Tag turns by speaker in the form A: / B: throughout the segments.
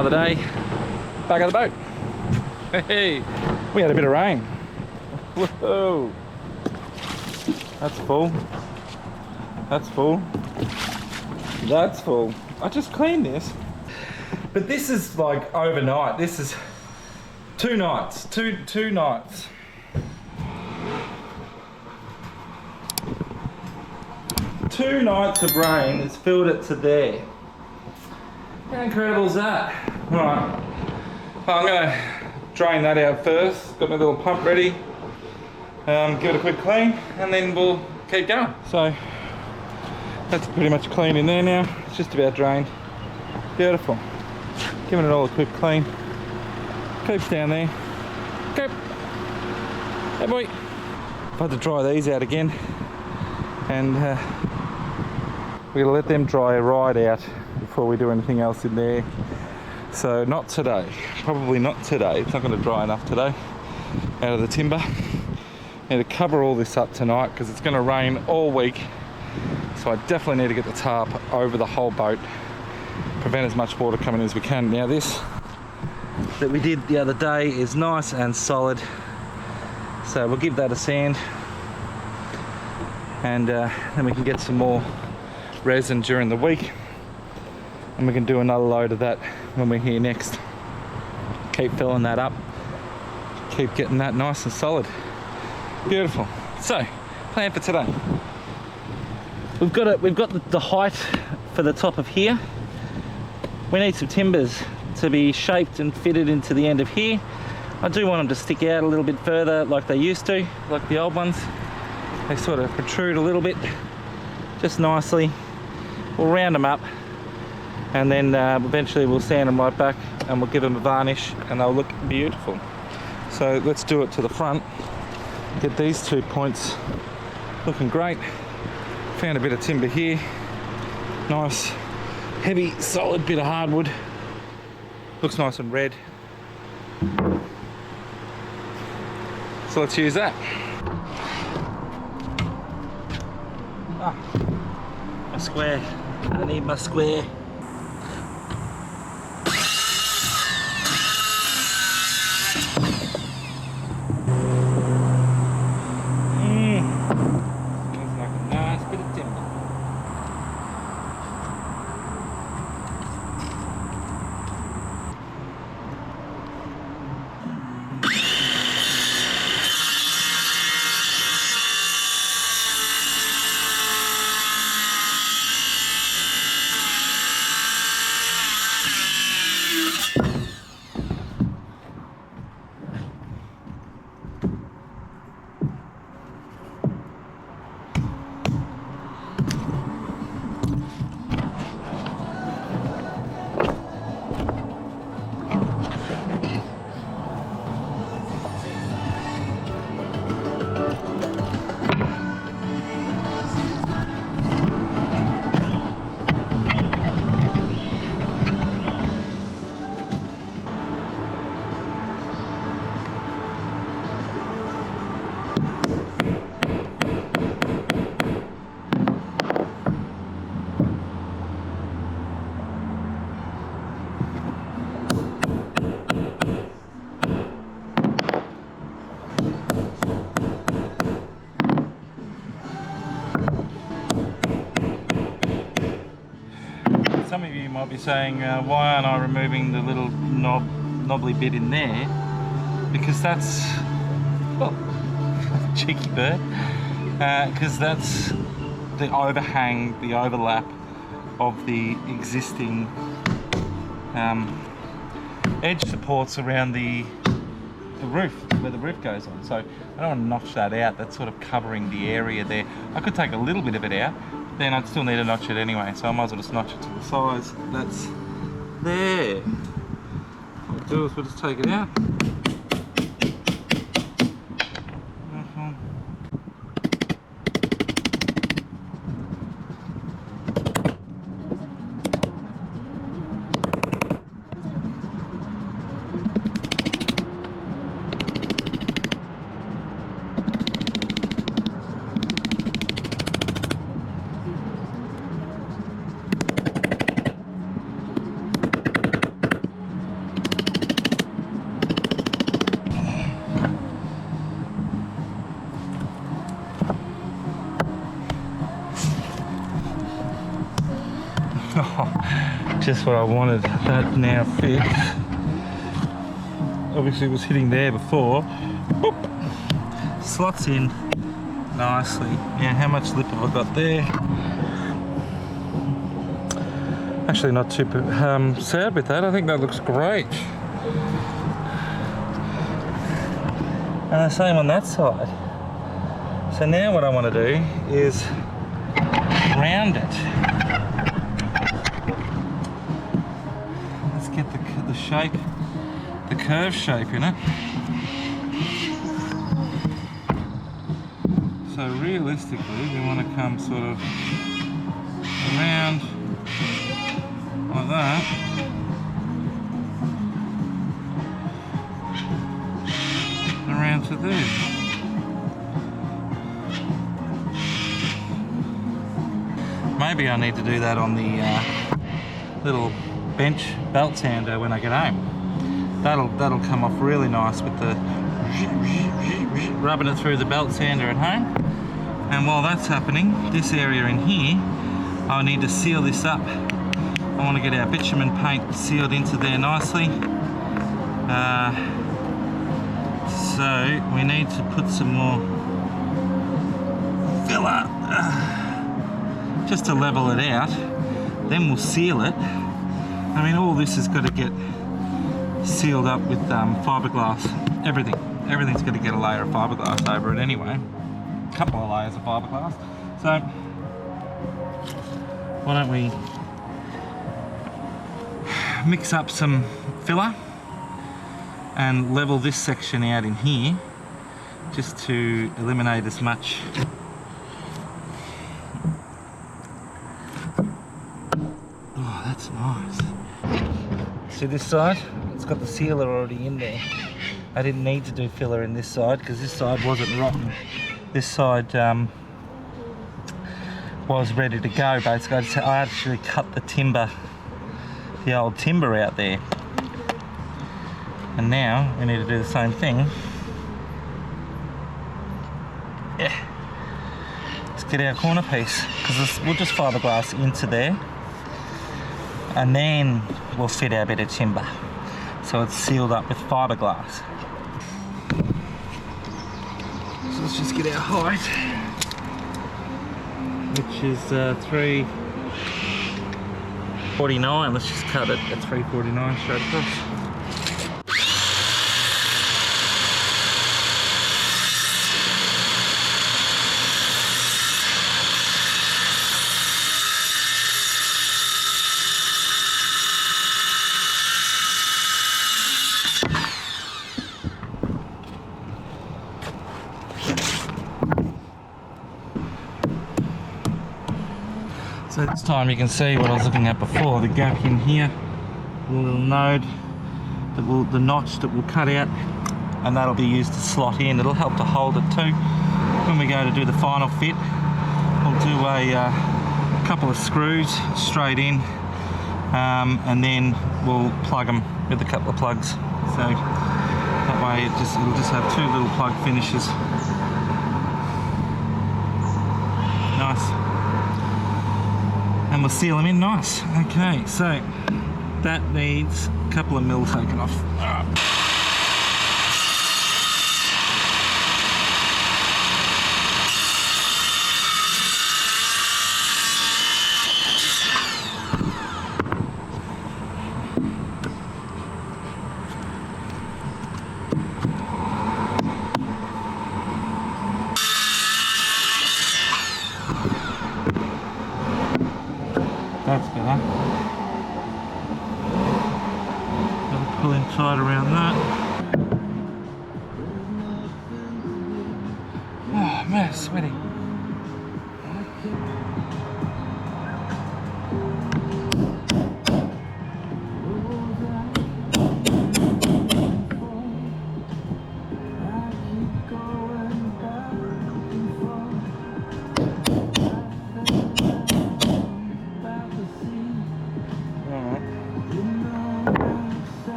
A: Another day, back on the boat. Hey, we had a bit of rain. Whoa, that's full. That's full. That's full. I just cleaned this. But this is like overnight. This is 2 nights. Two nights. Two nights of rain has filled it to there. How incredible is that? Alright. I'm gonna drain that out first. Got my little pump ready. Give it a quick clean and then we'll keep going. So that's pretty much clean in there now. It's just about drained. Beautiful. Giving it all a quick clean. Keeps down there. Keep. Hey boy. I've had to dry these out again. And we're gonna let them dry right out before we do anything else in there. So not today. Probably not today. It's not gonna dry enough today out of the timber. Need to cover all this up tonight because it's gonna rain all week. So I definitely need to get the tarp over the whole boat. Prevent as much water coming as we can. Now this that we did the other day is nice and solid. So we'll give that a sand. And then we can get some more resin during the week. And we can do another load of that when we're here next. Keep filling that up. Keep getting that nice and solid. Beautiful. So, plan for today. We've got the height for the top of here. We need some timbers to be shaped and fitted into the end of here. I do want them to stick out a little bit further like they used to, like the old ones. They sort of protrude a little bit, just nicely. We'll round them up and then eventually we'll sand them right back and we'll give them a varnish and they'll look beautiful. So let's do it to the front. Get these 2 points looking great. Found a bit of timber here. Nice, heavy, solid bit of hardwood. Looks nice and red. So let's use that. My square. I need my square. Looks like a nice bit of timber. Some of you might be saying, why aren't I removing the little knobbly bit in there? Because that's, well, cheeky bird, because that's the overhang, the overlap of the existing edge supports around the roof, where the roof goes on. So I don't want to notch that out. That's sort of covering the area there. I could take a little bit of it out, then I'd still need to notch it anyway, so I might as well just notch it to the size that's there. What we'll do is we'll just take it out. just what I wanted. That now fits. Obviously it was hitting there before. Boop. Slots in nicely. Yeah, how much lip have I got there? Actually not too sad with that. I think that looks great. And the same on that side. So now what I want to do is round it. Let's get the shape, the curve shape in it. So realistically, we want to come sort of around like that. Around to there. Maybe I need to do that on the little bench belt sander when I get home. That'll come off really nice with the rubbing it through the belt sander at home. And while that's happening, this area in here, I need to seal this up. I want to get our bitumen paint sealed into there nicely. So we need to put some more filler just to level it out. Then we'll seal it. I mean, all this has got to get sealed up with fiberglass. Everything's got to get a layer of fiberglass over it anyway. A couple of layers of fiberglass. So why don't we mix up some filler and level this section out in here just to eliminate as much nice. See this side? It's got the sealer already in there. I didn't need to do filler in this side because this side wasn't rotten. This side was ready to go basically. I actually cut the timber, the old timber out there. And now we need to do the same thing. Yeah. Let's get our corner piece because we'll just fiberglass into there. And then we'll fit our bit of timber. So it's sealed up with fiberglass. So let's just get our height, which is 349. Let's just cut it at 349 straight across. So this time you can see what I was looking at before, the gap in here, the little node, the notch that we'll cut out, and that'll be used to slot in. It'll help to hold it too. When we go to do the final fit, we'll do a couple of screws straight in, and then we'll plug them with a couple of plugs. So that way it'll just have two little plug finishes. Nice. And we'll seal them in nice. Okay, so that needs a couple of mil taken off. That's better. I'll pull in tight around that. Oh man, sweaty.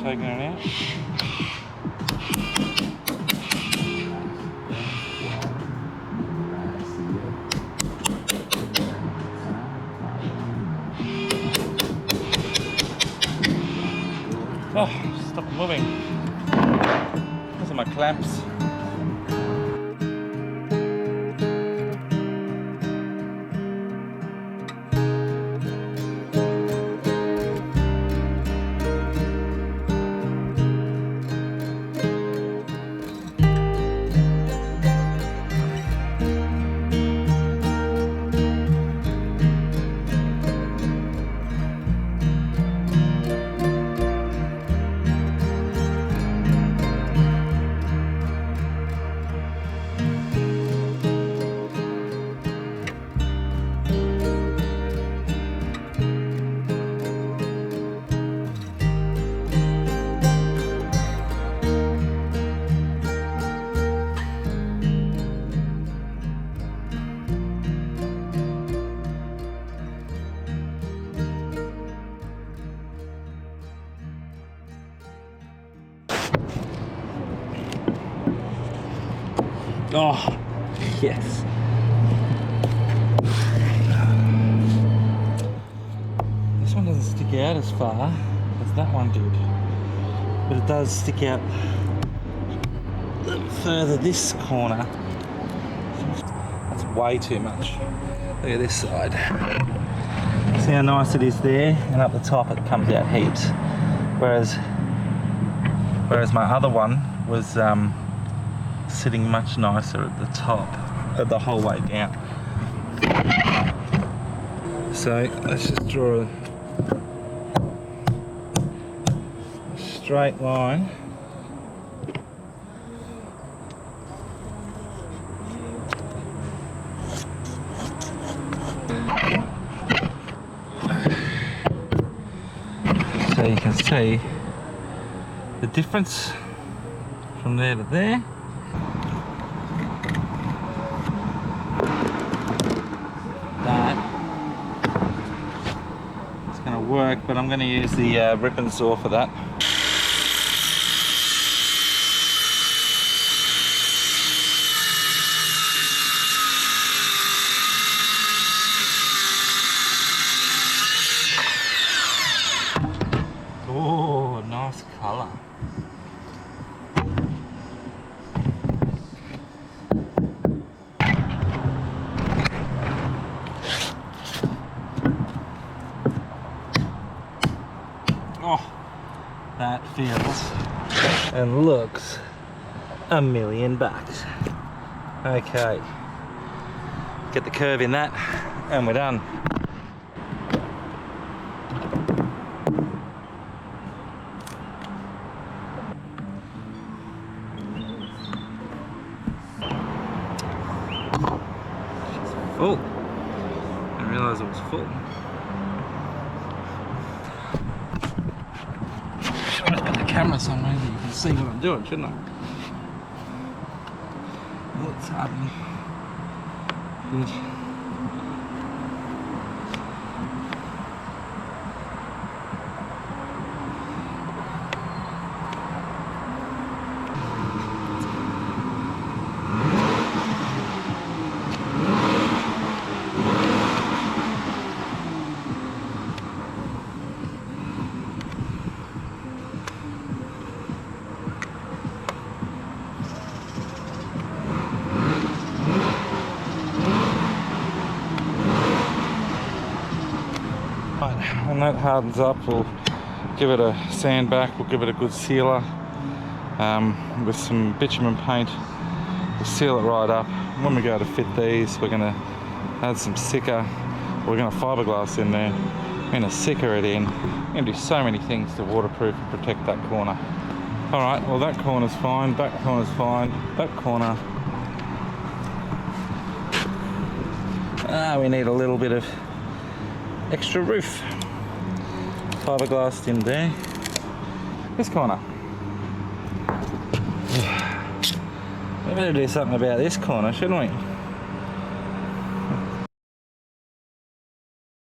A: Taking it out. Those are my clamps. Oh, yes. This one doesn't stick out as far as that one did, but it does stick out a little further this corner. That's way too much. Look at this side. See how nice it is there, and up the top it comes out heaps. Whereas my other one was sitting much nicer at the top, the whole way down. So let's just draw a straight line. So you can see the difference from there to there. Work, but I'm going to use the rip and saw for that. Oh, nice colour. Oh, that feels and looks $1,000,000. Okay, get the curve in that and we're done. It's full. I didn't realise it was full. Camera somewhere that you can see what I'm doing, shouldn't I? Oh, it's happening. Good. When that hardens up, we'll give it a sand back, we'll give it a good sealer with some bitumen paint. We'll seal it right up. When we go to fit these, we're going to add some sicker. We're going to fiberglass in there. We're going to sicker it in. We're going to do so many things to waterproof and protect that corner. Alright, well that corner's fine, that corner's fine, that corner. We need a little bit of extra roof. Fiberglassed in there. This corner. We better do something about this corner, shouldn't we?